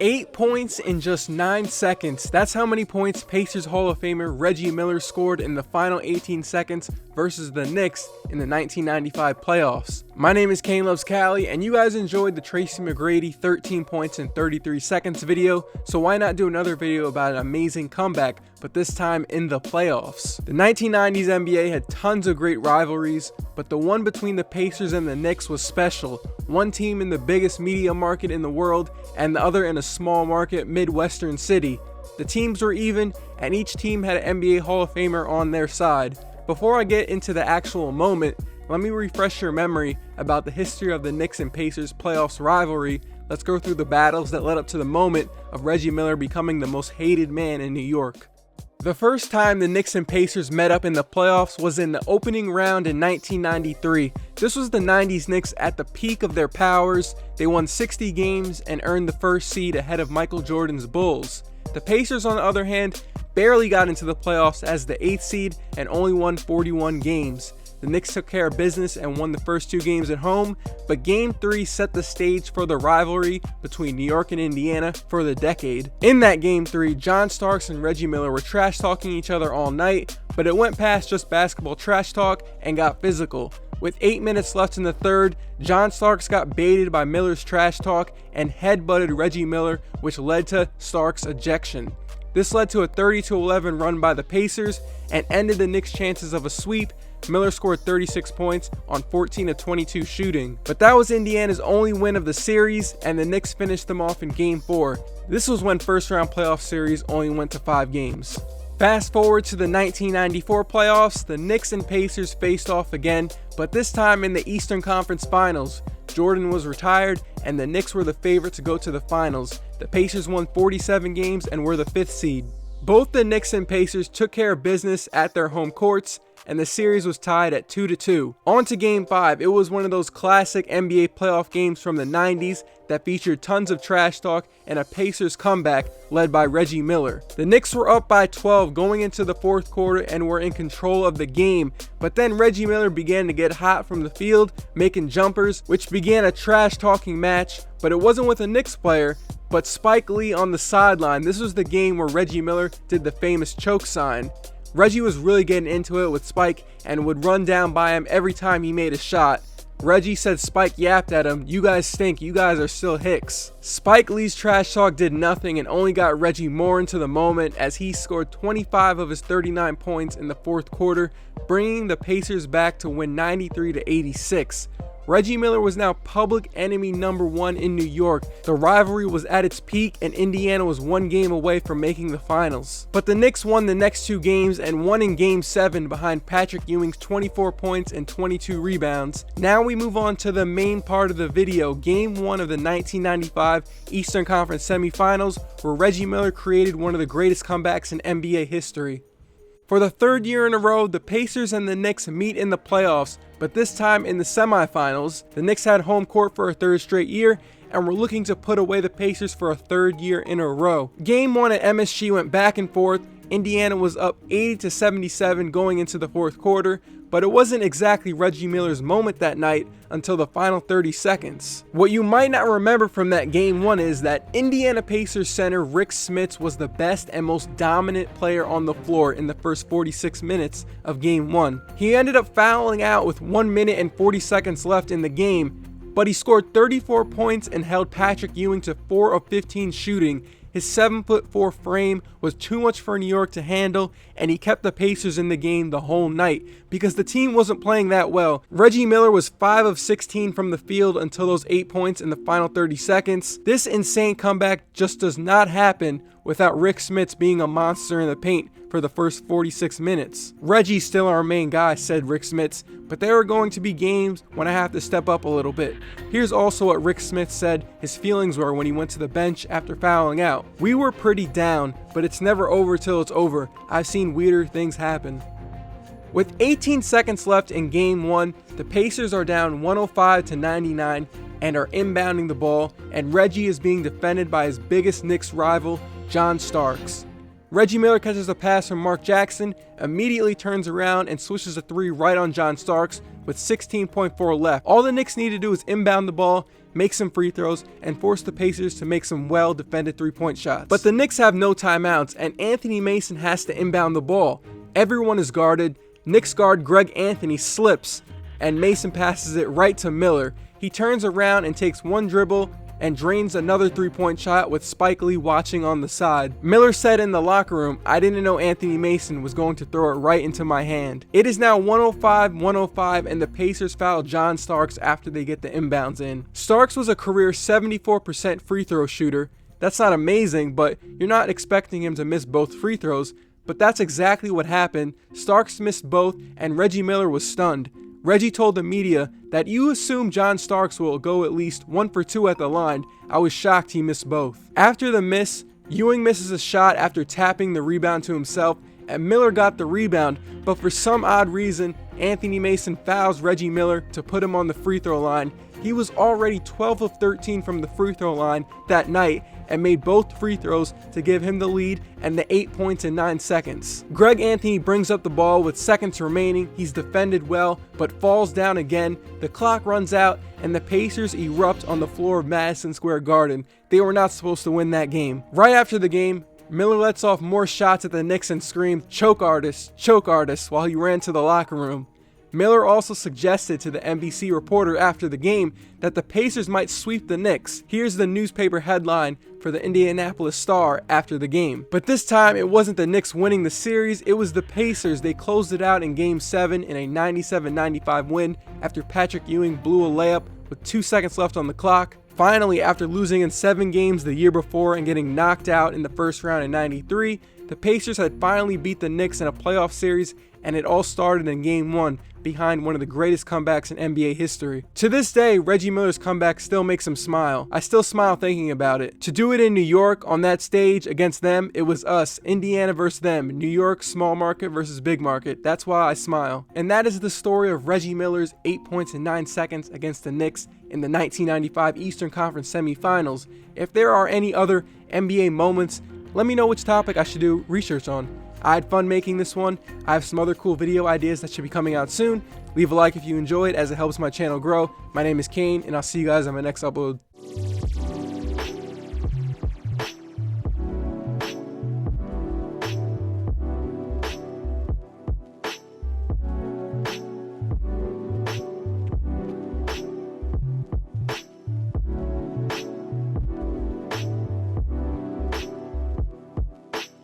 8 points in just 9 seconds. That's how many points Pacers Hall of Famer Reggie Miller scored in the final 18 seconds versus the Knicks in the 1995 playoffs. My name is CaineLovesCali, and you guys enjoyed the Tracy McGrady 13 points in 33 seconds video, so why not do another video about an amazing comeback, but this time in the playoffs. The 1990s NBA had tons of great rivalries, but the one between the Pacers and the Knicks was special. One team in the biggest media market in the world, and the other in a small market Midwestern city. The teams were even, and each team had an NBA Hall of Famer on their side. Before I get into the actual moment, let me refresh your memory about the history of the Knicks and Pacers playoffs rivalry. Let's go through the battles that led up to the moment of Reggie Miller becoming the most hated man in New York. The first time the Knicks and Pacers met up in the playoffs was in the opening round in 1993. This was the 90s Knicks at the peak of their powers. They won 60 games and earned the first seed ahead of Michael Jordan's Bulls. The Pacers, on the other hand, barely got into the playoffs as the 8th seed and only won 41 games. The Knicks took care of business and won the first 2 games at home, but Game 3 set the stage for the rivalry between New York and Indiana for the decade. In that Game 3, John Starks and Reggie Miller were trash talking each other all night, but it went past just basketball trash talk and got physical. With 8 minutes left in the third, John Starks got baited by Miller's trash talk and headbutted Reggie Miller, which led to Starks' ejection. This led to a 30-11 run by the Pacers and ended the Knicks' chances of a sweep. Miller scored 36 points on 14 of 22 shooting. But that was Indiana's only win of the series, and the Knicks finished them off in Game 4. This was when first-round playoff series only went to 5 games. Fast forward to the 1994 playoffs, the Knicks and Pacers faced off again, but this time in the Eastern Conference Finals. Jordan was retired, and the Knicks were the favorite to go to the finals. The Pacers won 47 games and were the 5th seed. Both the Knicks and Pacers took care of business at their home courts, and the series was tied at 2-2. On to Game 5. It was one of those classic NBA playoff games from the 90s that featured tons of trash talk and a Pacers comeback led by Reggie Miller. The Knicks were up by 12 going into the 4th quarter and were in control of the game, but then Reggie Miller began to get hot from the field, making jumpers, which began a trash talking match, but it wasn't with a Knicks player, but Spike Lee on the sideline. This was the game where Reggie Miller did the famous choke sign. Reggie was really getting into it with Spike and would run down by him every time he made a shot. Reggie said Spike yapped at him, "You guys stink, you guys are still Hicks." Spike Lee's trash talk did nothing and only got Reggie more into the moment as he scored 25 of his 39 points in the 4th quarter, bringing the Pacers back to win 93-86. Reggie Miller was now public enemy number 1 in New York. The rivalry was at its peak and Indiana was 1 game away from making the finals. But the Knicks won the next 2 games and won in Game 7 behind Patrick Ewing's 24 points and 22 rebounds. Now we move on to the main part of the video, Game 1 of the 1995 Eastern Conference semifinals, where Reggie Miller created one of the greatest comebacks in NBA history. For the 3rd year in a row, the Pacers and the Knicks meet in the playoffs, but this time in the semifinals. The Knicks had home court for a 3rd straight year and were looking to put away the Pacers for a 3rd year in a row. Game 1 at MSG went back and forth. Indiana was up 80-77 going into the 4th quarter, but it wasn't exactly Reggie Miller's moment that night until the final 30 seconds. What you might not remember from that Game 1 is that Indiana Pacers center Rick Smits was the best and most dominant player on the floor in the first 46 minutes of Game 1. He ended up fouling out with 1 minute and 40 seconds left in the game, but he scored 34 points and held Patrick Ewing to 4 of 15 shooting. His 7'4" frame was too much for New York to handle, and he kept the Pacers in the game the whole night because the team wasn't playing that well. Reggie Miller was 5 of 16 from the field until those 8 points in the final 30 seconds. This insane comeback just does not happen without Rick Smits being a monster in the paint for the first 46 minutes. "Reggie's still our main guy," said Rick Smits, "but there are going to be games when I have to step up a little bit." Here's also what Rick Smits said his feelings were when he went to the bench after fouling out. "We were pretty down, but it's never over till it's over. I've seen weirder things happen." With 18 seconds left in Game 1, the Pacers are down 105-99 and are inbounding the ball, and Reggie is being defended by his biggest Knicks rival, John Starks. Reggie Miller catches a pass from Mark Jackson, immediately turns around and swishes a 3 right on John Starks with 16.4 left. All the Knicks need to do is inbound the ball, make some free throws, and force the Pacers to make some well-defended three-point shots. But the Knicks have no timeouts, and Anthony Mason has to inbound the ball. Everyone is guarded. Knicks guard Greg Anthony slips, and Mason passes it right to Miller. He turns around and takes one dribble and drains another three-point shot with Spike Lee watching on the side. Miller said in the locker room, "I didn't know Anthony Mason was going to throw it right into my hand." It is now 105-105, and the Pacers foul John Starks after they get the inbounds in. Starks was a career 74% free throw shooter. That's not amazing, but you're not expecting him to miss both free throws. But that's exactly what happened. Starks missed both, and Reggie Miller was stunned. Reggie told the media that "you assume John Starks will go at least 1 for 2 at the line. I was shocked he missed both." After the miss, Ewing misses a shot after tapping the rebound to himself, and Miller got the rebound, but for some odd reason, Anthony Mason fouls Reggie Miller to put him on the free throw line. He was already 12 of 13 from the free throw line that night and made both free throws to give him the lead and the 8 points in 9 seconds. Greg Anthony brings up the ball with seconds remaining. He's defended well, but falls down again. The clock runs out, and the Pacers erupt on the floor of Madison Square Garden. They were not supposed to win that game. Right after the game, Miller lets off more shots at the Knicks and screamed, choke artist," while he ran to the locker room. Miller also suggested to the NBC reporter after the game that the Pacers might sweep the Knicks. Here's the newspaper headline for the Indianapolis Star after the game. But this time, it wasn't the Knicks winning the series, it was the Pacers. They closed it out in Game 7 in a 97-95 win after Patrick Ewing blew a layup with 2 seconds left on the clock. Finally, after losing in 7 games the year before and getting knocked out in the first round in '93, the Pacers had finally beat the Knicks in a playoff series, and it all started in Game 1 behind one of the greatest comebacks in NBA history. To this day, Reggie Miller's comeback still makes him smile. I still smile thinking about it. To do it in New York on that stage against them, it was us, Indiana versus them, New York small market versus big market. That's why I smile. And that is the story of Reggie Miller's 8 points in 9 seconds against the Knicks in the 1995 Eastern Conference semifinals. If there are any other NBA moments, let me know which topic I should do research on. I had fun making this one. I have some other cool video ideas that should be coming out soon. Leave a like if you enjoyed, as it helps my channel grow. My name is Caine, and I'll see you guys on my next upload.